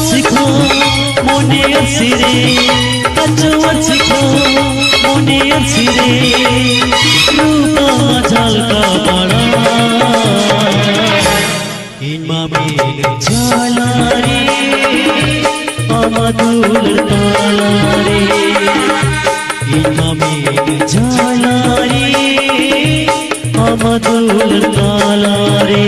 শিখো মনে আছে রে কাচুয়া শিখো মনে আছে রে রূপা ঝলকা পড়া ইমামের ঝালা রে আমাদুল তালা রে ইমামের ঝালা রে আমাদুল তালা রে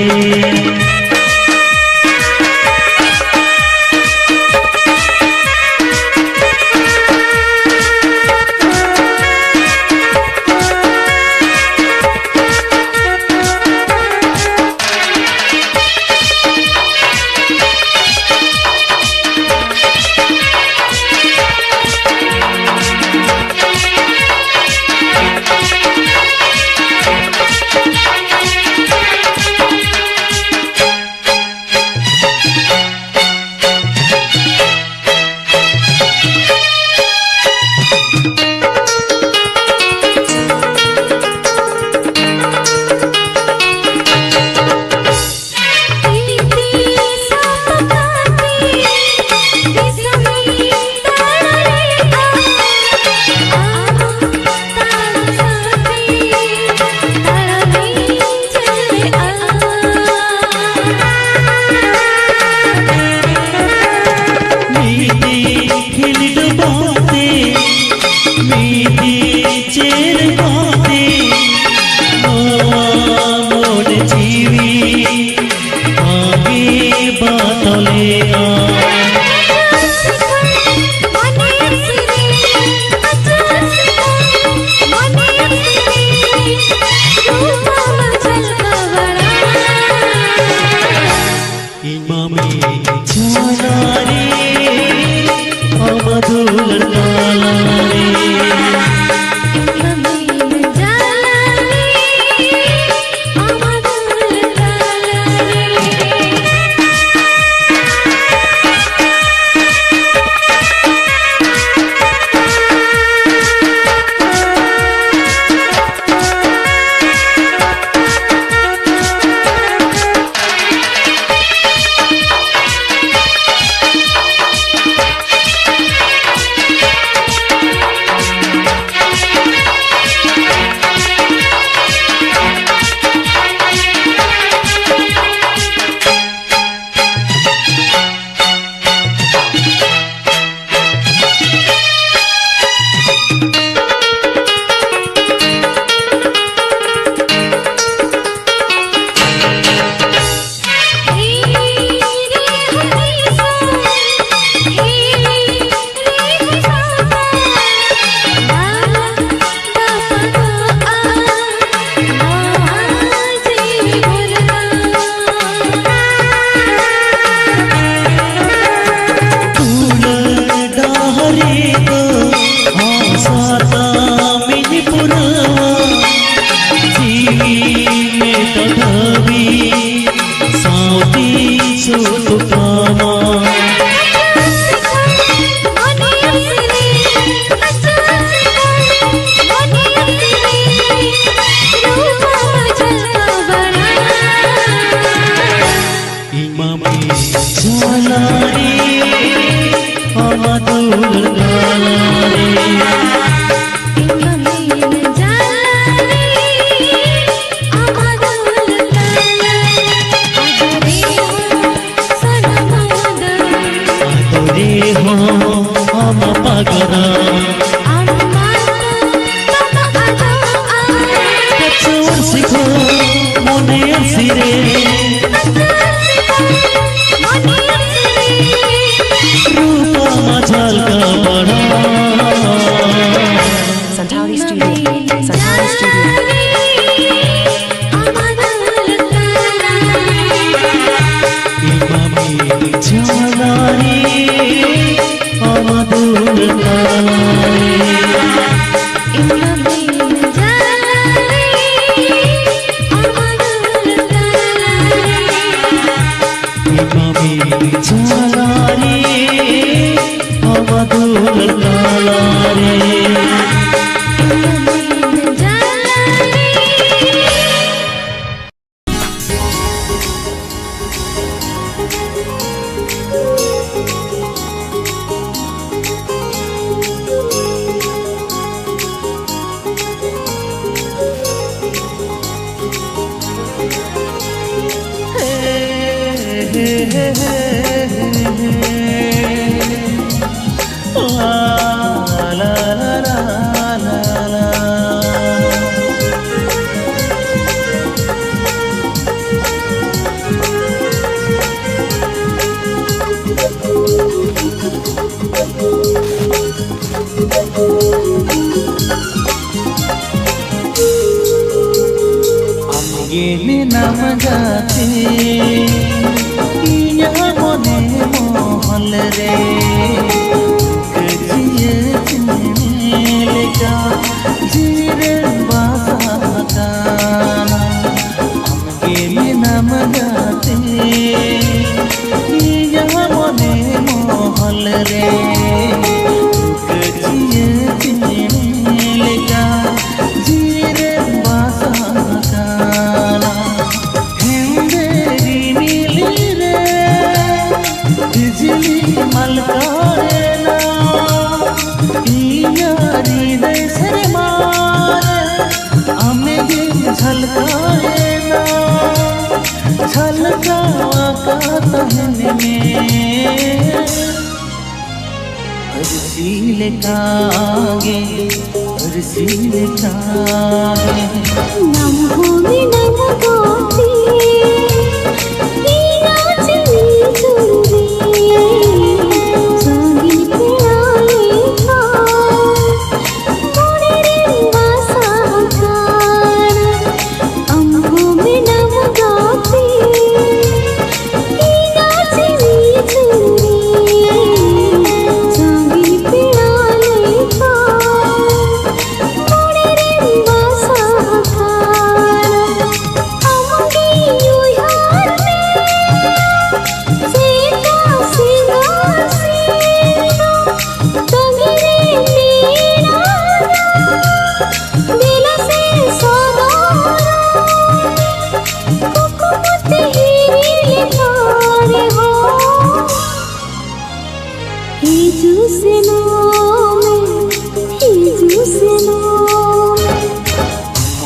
Santauri Studio. Santauri Studio. महल रे लेका जीरे बासाकाना हिंदेरी नीली रे बिजली मलकाए ना यारी देशर मारे आमेगे झलकाए ना झलकावा का तहन में अरसील कागे अरसील कागे नम होगी नम गोती हीरा चली चुरी जागी पियाले का मोरे रे वासा कार अम होगी नम गोती हीरा चली चुरी जागी पियाले का मोरे रे वासा कार अमगी यू यार में सीता सिंगार सीता तंगरे मीरा दिल से सौदारा कुकुमत हीरे तारे हो हिजू से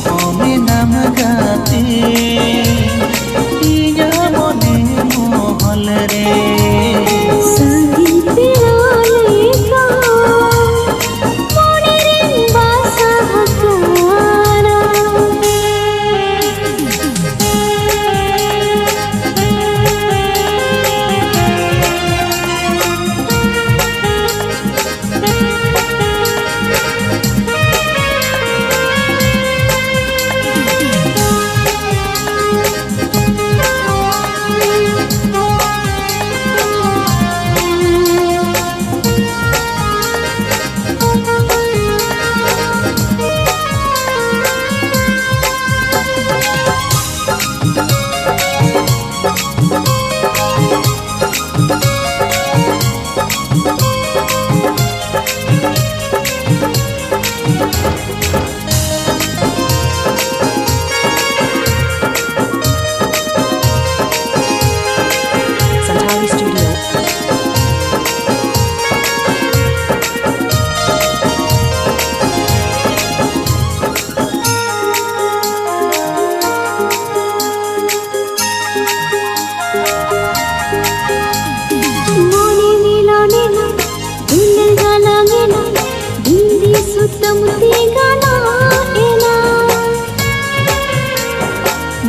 हमें नाम गाते इया मने महल रे संगी पियाले का मोरे रे वासा हकारा Sanchari Studio. मोने मिलने ना दिल गालागे ना दिंदी सुतमुती गाना एना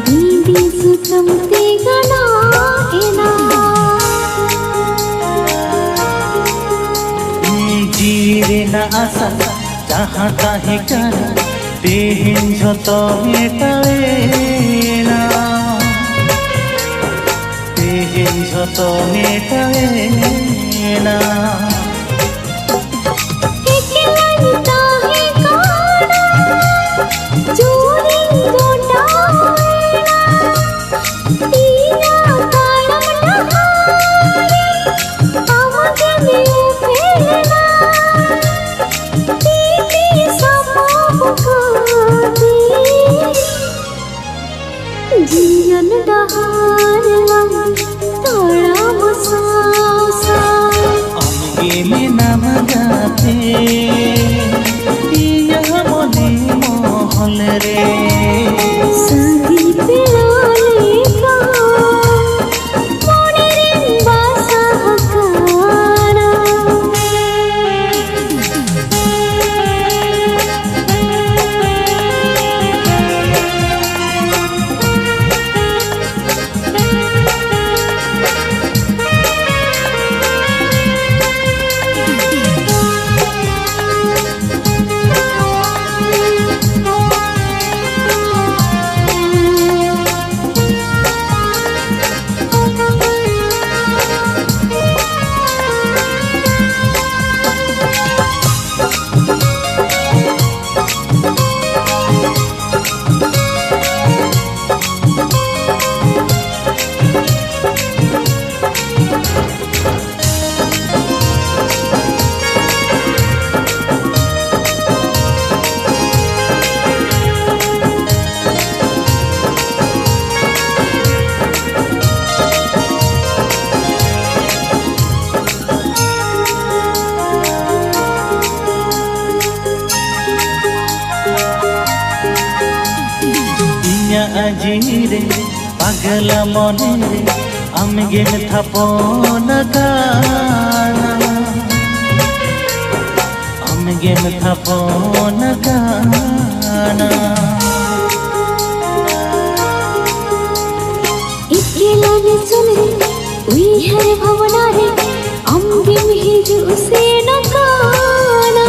दिंदी सुतमुती गाना एना जीरे ना आशा जहाँ ताहे कर तेहिन झत मेटाएना तेहिन झत मेटाएना एकलानी ताहे काना चोरी गोटाएना तीना तालम नहारे आमगे में फेरना तीती सपाप कादी जीवन डहारला ताड़ा मसासा अमगे में नाम गाते इया मने महल रे संगी पियाले का मोरे रे वासा हकारा आजीरे पागला मने रे आमगे में थापन गाना आमगे में थापन गाना इकेला ने चले उइहर भवना रे आमगे में हिजु से न गाना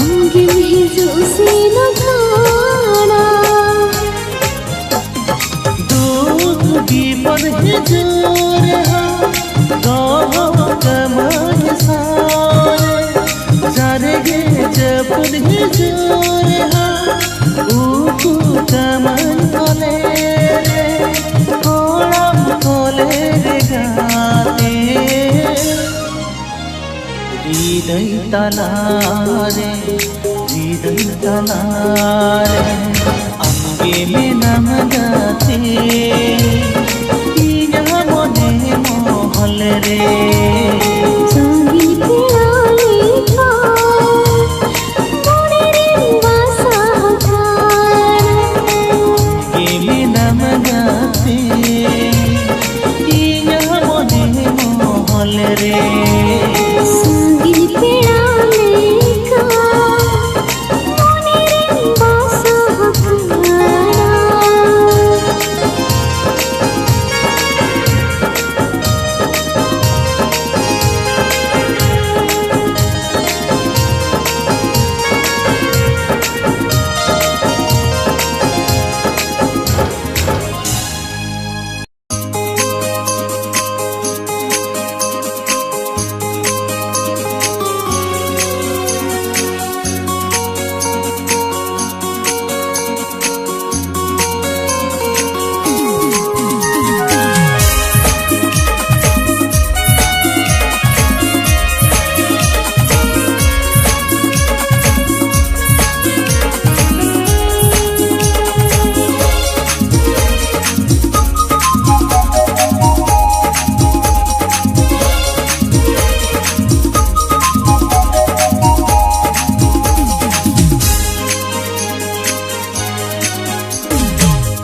आमगे में हिजु से न गाना दूध की पर हिजूर हा गाँव कमर सारे जारे गे जपुर हिजूर हा ऊकू कमर कोले रे कोड़म कोले रे गाते हृदय तलारे आमगे में नाम गाते इना मने मोहल रे जागी पिलाले का मोरे रे बासा हकार आमगे में नाम गाते इना मने मोहल रे जागी पिलाले का मोरे रे बासा हकार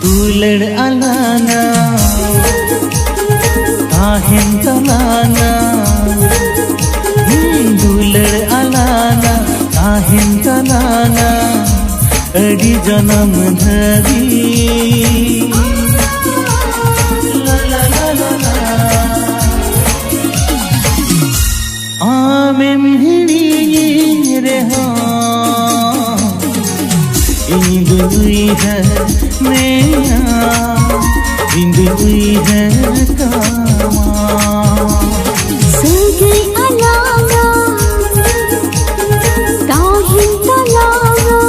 दुलड़ अलाना काहें तलाना दुलड़ अलाना काहें तलाना अड़ी जन्म धरी ला ला ला ला ला आमे मिहिड़ी रे हाँ इंदुई है मैया इंदुई है कामा सगे अलागा काहिं तलागा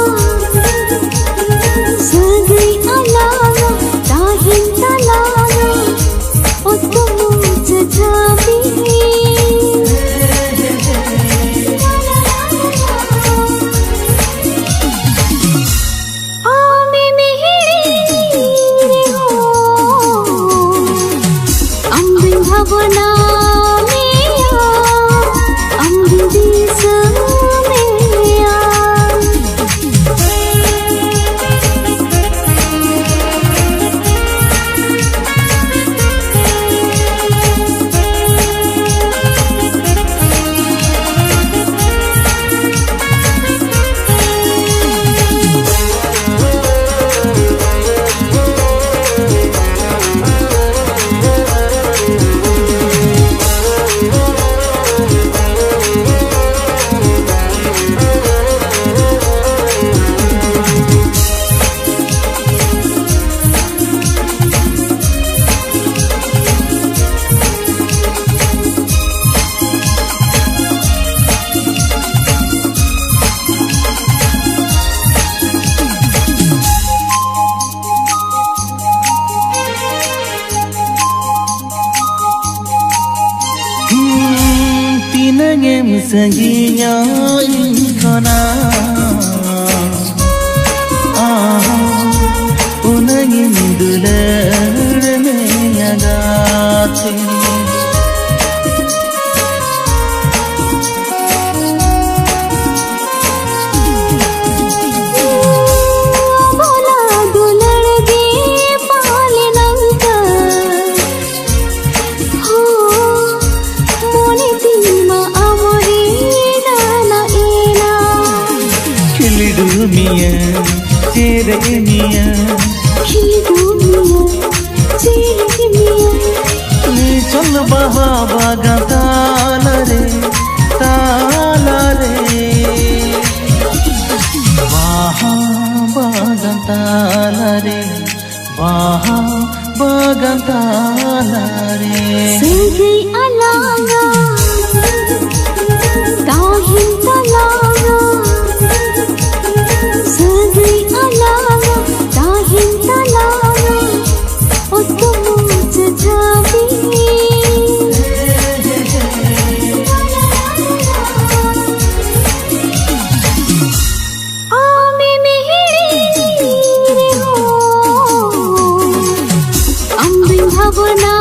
सगे अलागा काहिं तलागा ओ तुम जजाबी आमे मिहिड़ी रे हो अम्बिन भवना मेया अम्बिन देश मेया tinangem saginya ikona unangim dular meyagate मिया नी चल बहा बागा ताला रे बहा बागा ताला रे बहा बागा ताला रे सगई अलांगा ताहिं तलांगा सगई अलांगा ताहिं तलांगा ओ तुम जाबी आमे मेहरी रे हो अम्बिन भवना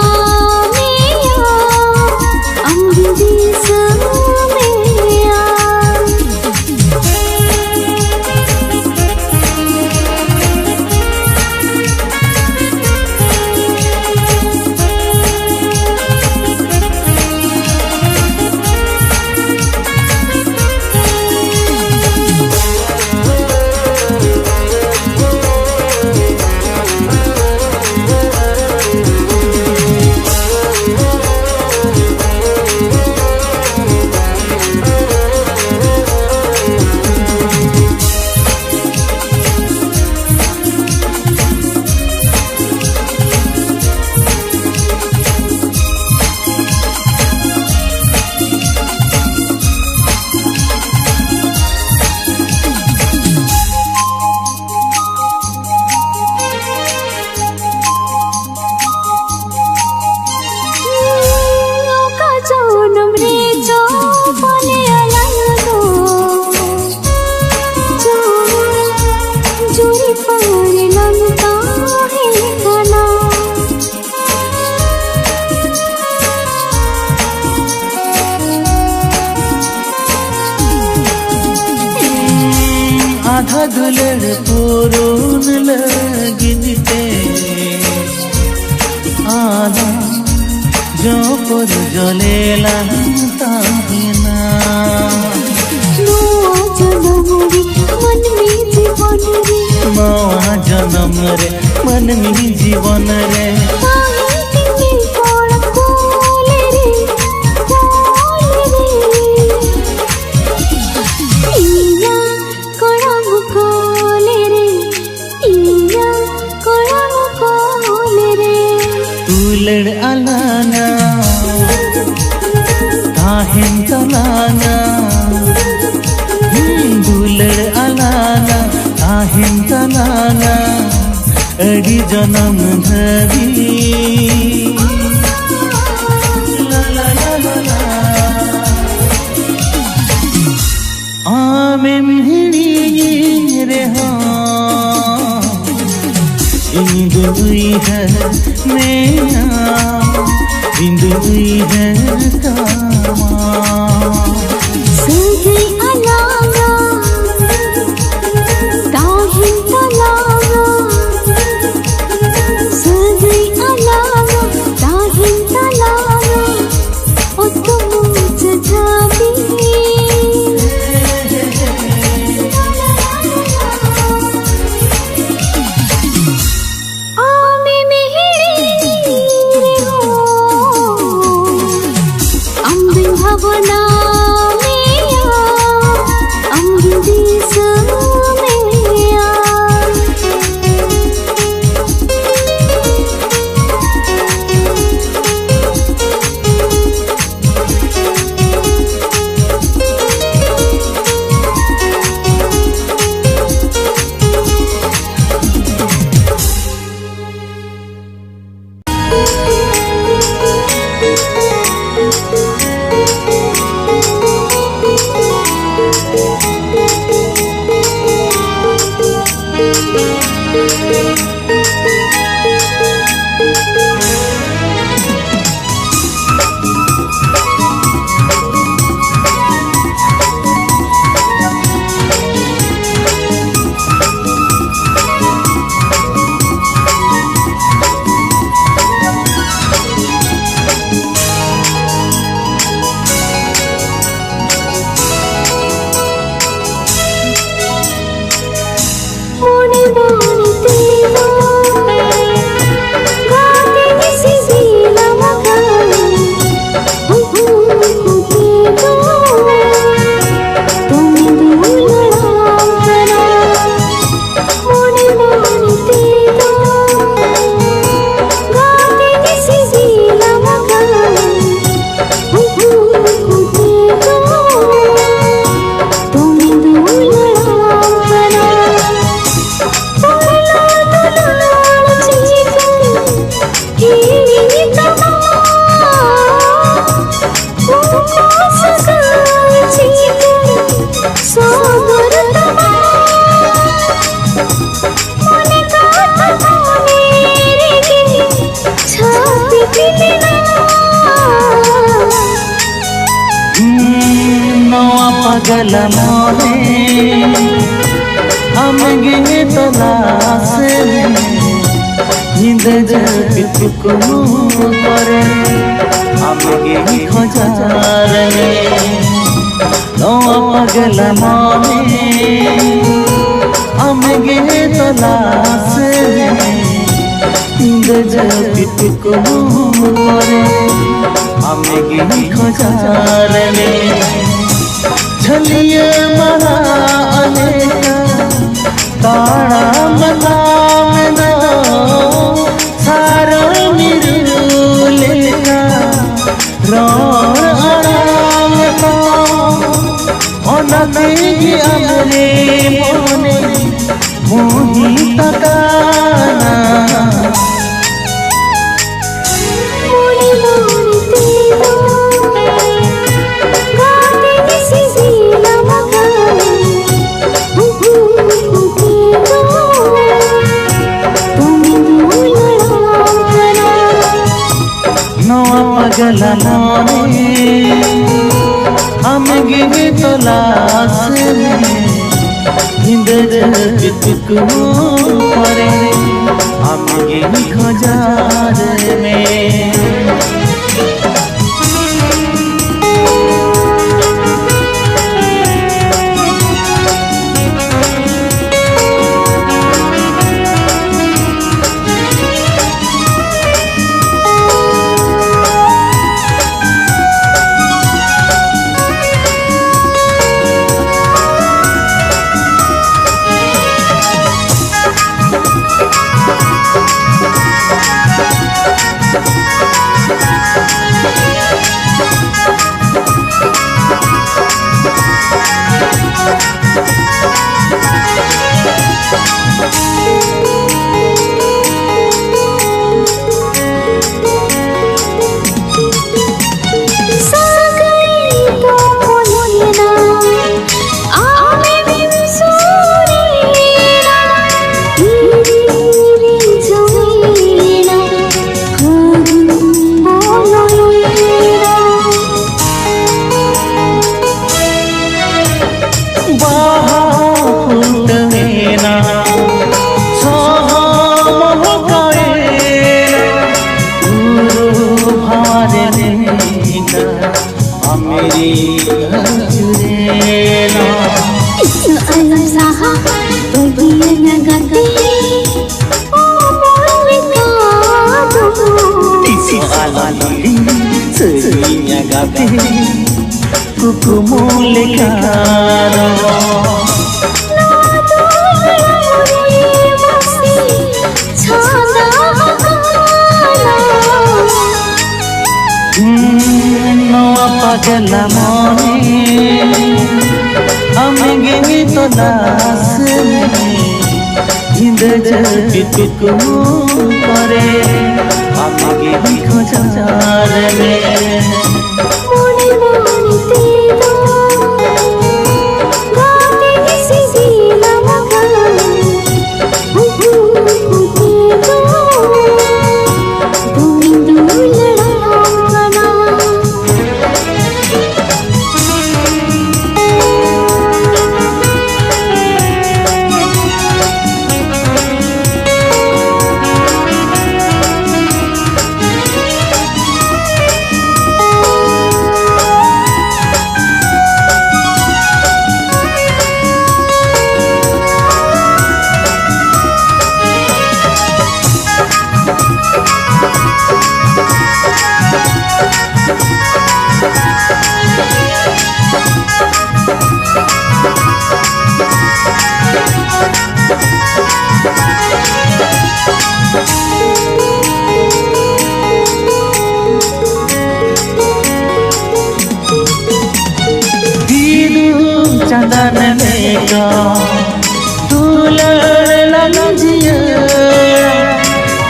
आधा दुलड़ पुरून लगिनते आधा जो पर जलेला ताहिना नवा जन्म रे मन में जीवन रे दुलड़ अलाना ताहिं तलाना दुलड़ अलाना ताहिं तलाना अड़ी जन्म धरी ला ला ला ला ला आमे मिहड़ी रे हाँ इंदुई है नैया इंदुई है कामा सगई अलांगा ताहिं तलांगा सगई अलांगा ताहिं तलांगा ओ तुम जाबी भवना पागल मने हमगे तलाश हिंद जगतुक करे हमगे खोजार पागल मने हमगे तलाश हिंद जगतुक करे हमगे खोजार छलिए मना अनेका तारा मना में ना सारा निरुलेका रोर आराम का अनते अमरे मोने मोही तकाना पागल मने हमगे तलाश हिंद जगतुक करे हमगे खोजार में पागल मने हमगे तलाश हिंद जगतुक करे हमगे खोजार में चंदन लेगा दुलर लंजिया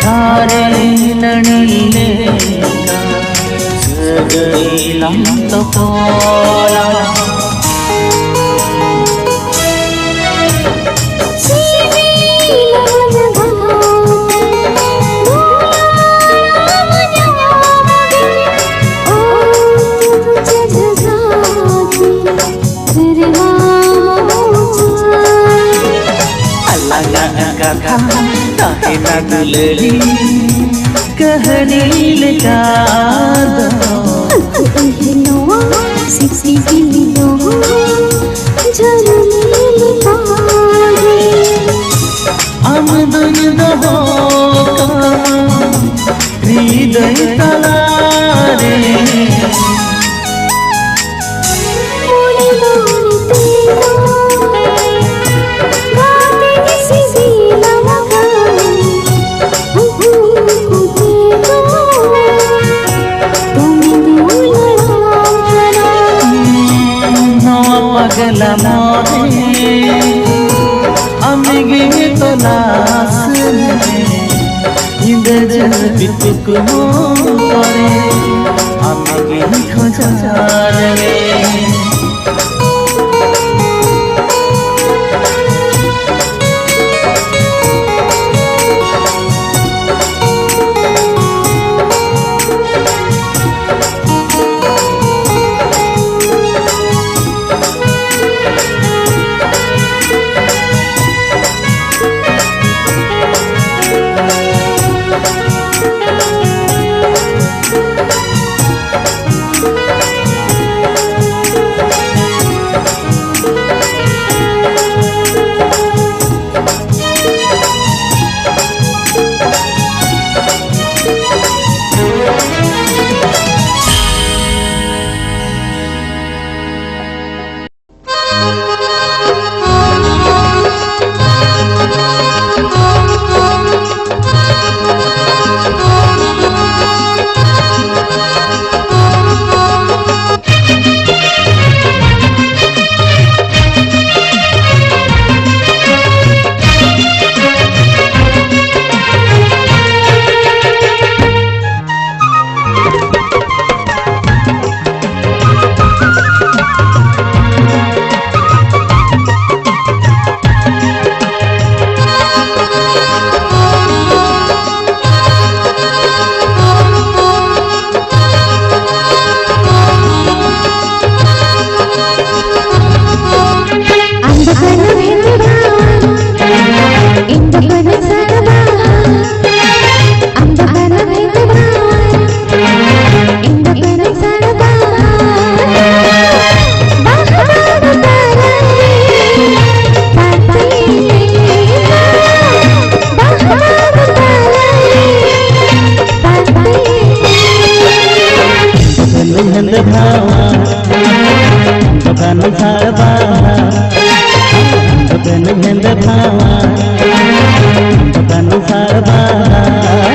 थारे नणी लेगा सगैला तो पोला तेरे दुलड़ी कहनी लेका नवा सिक्सी बिलियो झरने लगे हम दुनिया हो हृदय तलारे पगला मोहे अमिगी तो लास इंद्र जल बितुक मोरे अमिगी खोजारे भावा